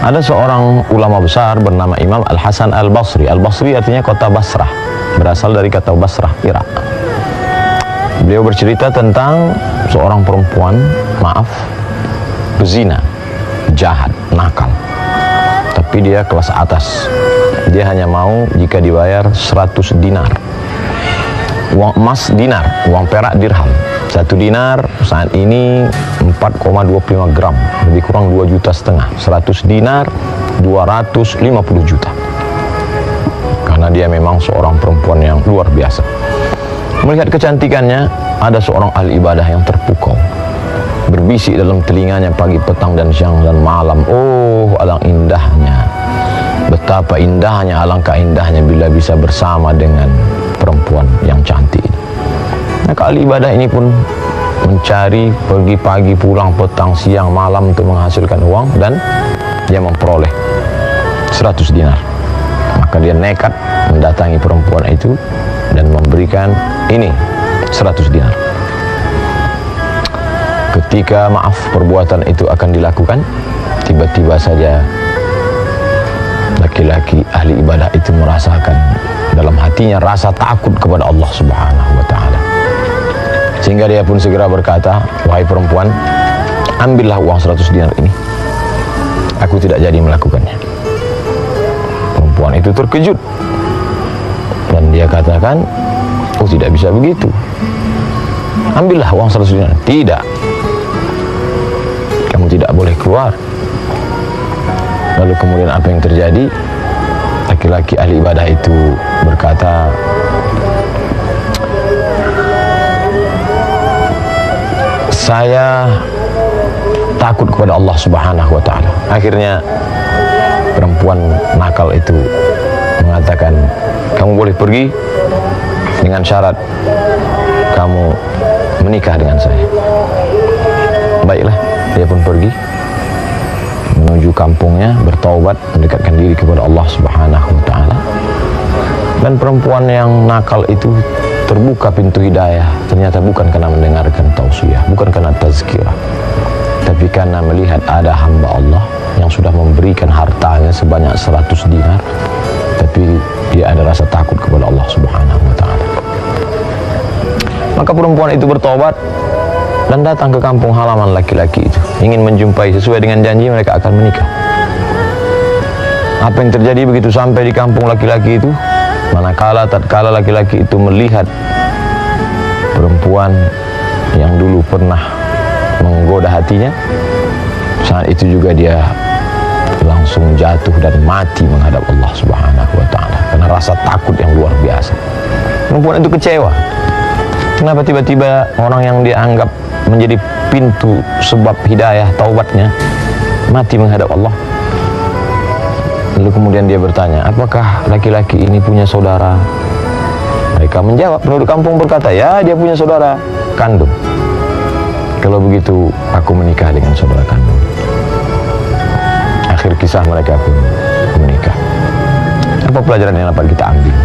Ada seorang ulama besar bernama Imam Al-Hasan Al-Basri. Al-Basri artinya kota Basrah, berasal dari kata Basrah, Irak. Beliau bercerita tentang seorang perempuan, pezina, jahat, nakal. Tapi dia kelas atas. Dia hanya mau jika dibayar 100 dinar. Uang emas dinar, uang perak dirham. 1 dinar saat ini 4,25 gram, lebih kurang 2,5 juta. 100 dinar 250 juta. Karena dia memang seorang perempuan yang luar biasa. Melihat kecantikannya, ada seorang ahli ibadah yang terpukau, berbisik dalam telinganya pagi, petang, dan siang dan malam. Oh, alangkah indahnya, betapa indahnya, alangkah indahnya bila bisa bersama dengan perempuan yang cantik ini. Maka ahli ibadah ini pun mencari, pergi pagi, pulang petang, siang, malam untuk menghasilkan uang, dan dia memperoleh 100 dinar. Maka dia nekat mendatangi perempuan itu dan memberikan ini 100 dinar. Ketika perbuatan itu akan dilakukan, tiba-tiba saja laki-laki ahli ibadah itu merasakan dalam hatinya rasa takut kepada Allah Subhanahu wa ta'ala. Sehingga dia pun segera berkata, wahai perempuan, ambillah uang 100 dinar ini. Aku tidak jadi melakukannya. Perempuan itu terkejut dan dia katakan, oh, tidak bisa begitu. Ambillah uang 100 dinar. Tidak. Kamu tidak boleh keluar. Lalu kemudian apa yang terjadi? Laki-laki ahli ibadah itu berkata, saya takut kepada Allah Subhanahu wa ta'ala. Akhirnya perempuan nakal itu mengatakan, kamu boleh pergi dengan syarat kamu menikah dengan saya. Baiklah, dia pun pergi menuju kampungnya, bertaubat, mendekatkan diri kepada Allah Subhanahu wa ta'ala. Dan perempuan yang nakal itu terbuka pintu hidayah, ternyata bukan karena mendengarkan tausiah, bukan karena tazkirah, tapi karena melihat ada hamba Allah yang sudah memberikan hartanya sebanyak 100 dinar, tapi dia ada rasa takut kepada Allah Subhanahu wa ta'ala. Maka perempuan itu bertobat dan datang ke kampung halaman laki-laki itu, ingin menjumpai. Sesuai dengan janji, mereka akan menikah. Apa yang terjadi begitu sampai di kampung laki-laki itu? Tatkala laki-laki itu melihat perempuan yang dulu pernah menggoda hatinya, saat itu juga dia langsung jatuh dan mati menghadap Allah Subhanahu wa ta'ala karena rasa takut yang luar biasa. Perempuan itu kecewa. Kenapa tiba-tiba orang yang dia anggap menjadi pintu sebab hidayah taubatnya mati menghadap Allah? Lalu kemudian dia bertanya, apakah laki-laki ini punya saudara? Mereka menjawab, penduduk kampung berkata, ya, dia punya saudara kandung. Kalau begitu, aku menikah dengan saudara kandung. Akhir kisah mereka pun menikah. Apa pelajaran yang dapat kita ambil?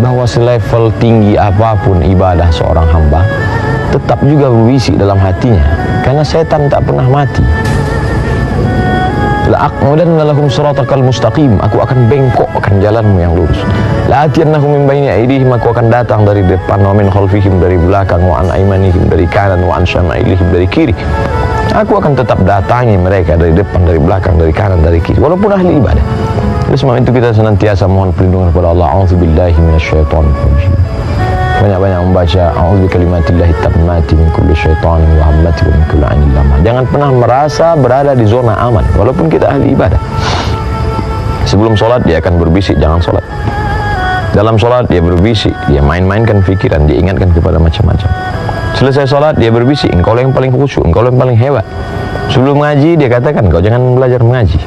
Bahwa selevel tinggi apapun ibadah seorang hamba, tetap juga berbisik dalam hatinya, karena setan tak pernah mati. La'aq'udanna lahum siratakal mustaqim, aku akan bengkokkan jalanmu yang lurus. La'atiyannahum min baini aydihim, aku akan datang dari depan, wa min khalfihim, dari belakang, wa an aymanihim, dari kanan, wa an syama'ilihim, dari kiri. Aku akan tetap datangi mereka dari depan, dari belakang, dari kanan, dari kiri, walaupun ahli ibadah. Oleh sebab itu kita senantiasa mohon perlindungan kepada Allah. A'udzubillahi minasyaitonir rajim. Banyak-banyak membaca a'udzu bikalimatillahi tammati min kulli syaitanin wa hammati wa min kulli ainin lamah. Jangan pernah merasa berada di zona aman walaupun kita ahli ibadah. Sebelum sholat dia akan berbisik jangan sholat. Dalam sholat dia berbisik, dia main-mainkan pikiran, dia ingatkan kepada macam-macam. Selesai sholat dia berbisik, engkau yang paling khusyuk, engkau yang paling hebat. Sebelum mengaji dia katakan, kau jangan belajar mengaji.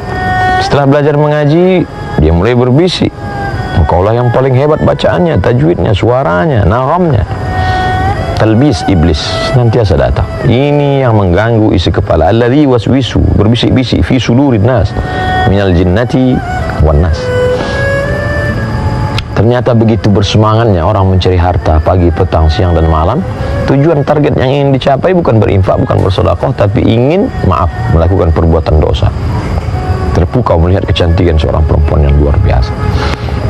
Setelah belajar mengaji dia mulai berbisik, engkaulah yang paling hebat bacaannya, tajwidnya, suaranya, naramnya. Talbis iblis senantiasa datang. Ini yang mengganggu isi kepala. Alladzi waswisu, berbisik-bisik fi sudurin nas minal jinnati wan nas. Ternyata begitu bersemangatnya orang mencari harta pagi, petang, siang, dan malam. Tujuan target yang ingin dicapai bukan berinfak, bukan bersedekah, tapi ingin melakukan perbuatan dosa. terpukau melihat kecantikan seorang perempuan yang luar biasa.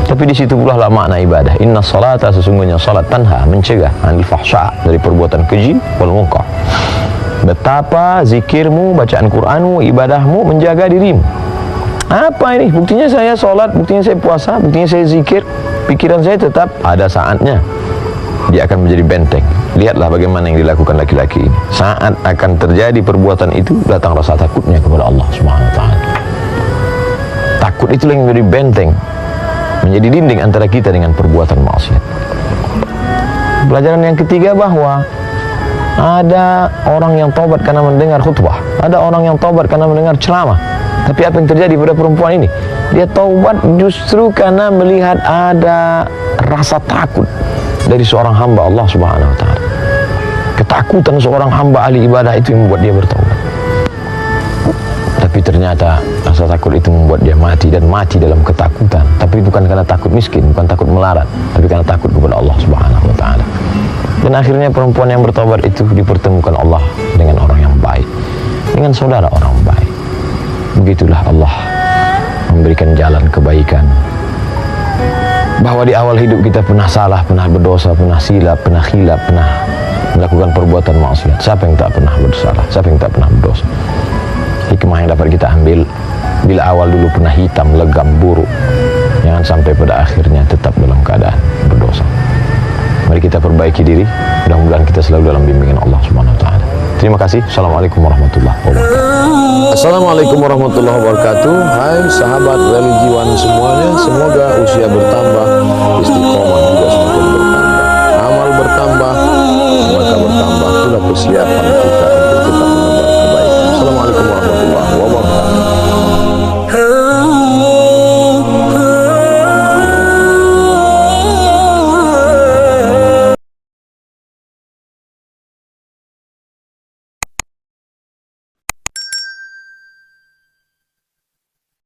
Tapi di situ pula lah makna ibadah. Inna salata, sesungguhnya salat, tanha, mencegah anil fahsya, dari perbuatan keji, wal munkar. Betapa zikirmu, bacaan Qur'anmu, ibadahmu menjaga dirimu. Apa ini? Buktinya saya salat, buktinya saya puasa, buktinya saya zikir, pikiran saya tetap ada saatnya dia akan menjadi benteng. Lihatlah bagaimana yang dilakukan laki-laki ini. Saat akan terjadi perbuatan itu, datang rasa takutnya kepada Allah Subhanahu wa taala. Takut itulah yang menjadi benteng, menjadi dinding antara kita dengan perbuatan maksiat. Pelajaran yang ketiga, bahwa ada orang yang taubat karena mendengar khutbah, ada orang yang taubat karena mendengar ceramah. Tapi apa yang terjadi pada perempuan ini? Dia taubat justru karena melihat ada rasa takut dari seorang hamba Allah Subhanahu wa taala. Ketakutan seorang hamba ahli ibadah itu yang membuat dia bertaubat. Tapi ternyata rasa takut itu membuat dia mati, dan mati dalam ketakutan. Tapi bukan karena takut miskin, bukan takut melarat, tapi karena takut kepada Allah Subhanahu wa taala. Dan akhirnya perempuan yang bertaubat itu dipertemukan Allah dengan orang yang baik, dengan saudara orang baik. Begitulah Allah memberikan jalan kebaikan. Bahwa di awal hidup kita pernah salah, pernah berdosa, pernah silap, pernah khilaf, pernah melakukan perbuatan maksiat. Siapa yang tak pernah bersalah? Siapa yang tak pernah berdosa? Hikmah yang dapat kita ambil, bila awal dulu pernah hitam, legam, buruk, jangan sampai pada akhirnya tetap dalam keadaan berdosa. Mari kita perbaiki diri, mudah-mudahan kita selalu dalam bimbingan Allah Subhanahu wa taala. Terima kasih. Assalamualaikum warahmatullahi wabarakatuh. Assalamualaikum warahmatullahi wabarakatuh. Hai sahabat religiwan semuanya, semoga usia bertambah, istiqomah juga semakin bertambah, amal bertambah, maka bertambah pula persiapan kita